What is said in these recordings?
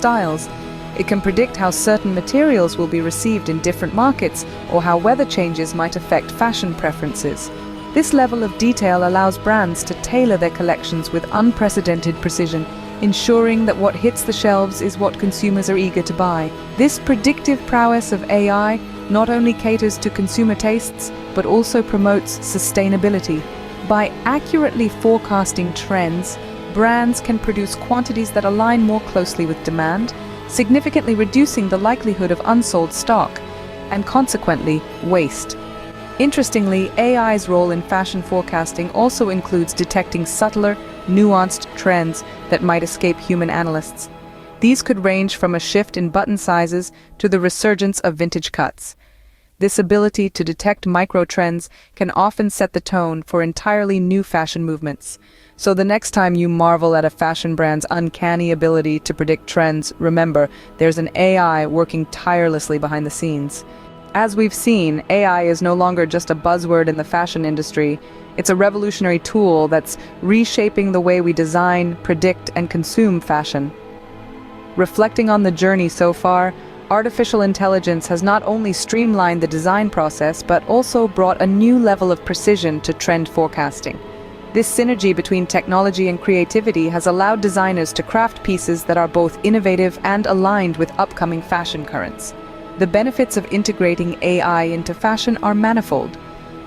styles. It can predict how certain materials will be received in different markets or how weather changes might affect fashion preferences. This level of detail allows brands to tailor their collections with unprecedented precision, ensuring that what hits the shelves is what consumers are eager to buy. This predictive prowess of AI not only caters to consumer tastes, but also promotes sustainability. By accurately forecasting trends, brands can produce quantities that align more closely with demand, significantly reducing the likelihood of unsold stock and consequently waste. Interestingly, AI's role in fashion forecasting also includes detecting subtler, nuanced trends that might escape human analysts. These could range from a shift in button sizes to the resurgence of vintage cuts. This ability to detect micro-trends can often set the tone for entirely new fashion movements. So the next time you marvel at a fashion brand's uncanny ability to predict trends, remember, there's an AI working tirelessly behind the scenes. As we've seen, AI is no longer just a buzzword in the fashion industry. It's a revolutionary tool that's reshaping the way we design, predict, and consume fashion. Reflecting on the journey so far, artificial intelligence has not only streamlined the design process, but also brought a new level of precision to trend forecasting. This synergy between technology and creativity has allowed designers to craft pieces that are both innovative and aligned with upcoming fashion currents. The benefits of integrating AI into fashion are manifold.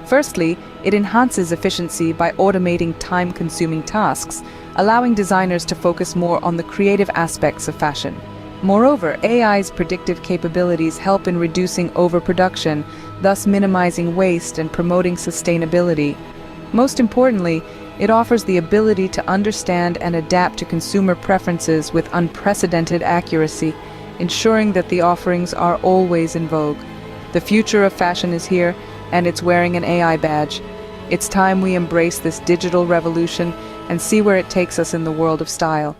Firstly, it enhances efficiency by automating time-consuming tasks, allowing designers to focus more on the creative aspects of fashion. Moreover, AI's predictive capabilities help in reducing overproduction, thus minimizing waste and promoting sustainability. Most importantly, it offers the ability to understand and adapt to consumer preferences with unprecedented accuracy, ensuring that the offerings are always in vogue. The future of fashion is here, and it's wearing an AI badge. It's time we embrace this digital revolution and see where it takes us in the world of style.